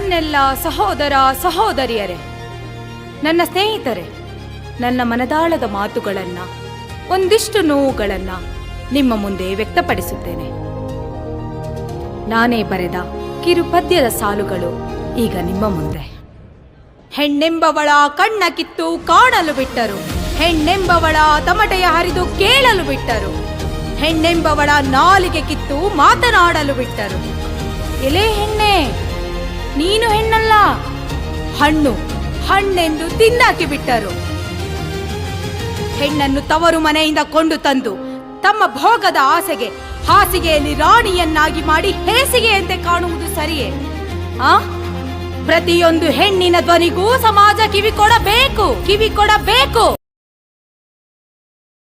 ನನ್ನೆಲ್ಲ ಸಹೋದರ ಸಹೋದರಿಯರೇ, ನನ್ನ ಸ್ನೇಹಿತರೆ, ನನ್ನ ಮನದಾಳದ ಮಾತುಗಳನ್ನ, ಒಂದಿಷ್ಟು ನೋವುಗಳನ್ನ ನಿಮ್ಮ ಮುಂದೆ ವ್ಯಕ್ತಪಡಿಸುತ್ತೇನೆ. ನಾನೇ ಬರೆದ ಕಿರುಪದ್ಯದ ಸಾಲುಗಳು ಈಗ ನಿಮ್ಮ ಮುಂದೆ. ಹೆಣ್ಣೆಂಬವಳ ಕಣ್ಣ ಕಿತ್ತು ಕಾಣಲು ಬಿಟ್ಟರು, ಹೆಣ್ಣೆಂಬವಳ ತಮಟೆಯ ಹರಿದು ಕೇಳಲು ಬಿಟ್ಟರು, ಹೆಣ್ಣೆಂಬವಳ ನಾಲಿಗೆ ಕಿತ್ತು ಮಾತನಾಡಲು ಬಿಟ್ಟರು. ಎಲೆ ಹೆಣ್ಣೆ, ನೀನು ಹೆಣ್ಣಲ್ಲ, ಹಣ್ಣು ಹಣ್ಣೆಂದು ತಿನ್ನಾಕಿ ಬಿಟ್ಟರು. ಹೆಣ್ಣನ್ನು ತವರು ಮನೆಯಿಂದ ಕೊಂಡು ತಂದು ತಮ್ಮ ಭೋಗದ ಆಸೆಗೆ ಹಾಸಿಗೆಯಲ್ಲಿ ರಾಣಿಯನ್ನಾಗಿ ಮಾಡಿ ಹೇಸಿಗೆಯಂತೆ ಕಾಣುವುದು ಸರಿಯೇ? ಪ್ರತಿಯೊಂದು ಹೆಣ್ಣಿನ ಧ್ವನಿಗೂ ಸಮಾಜ ಕಿವಿ ಕೊಡಬೇಕು.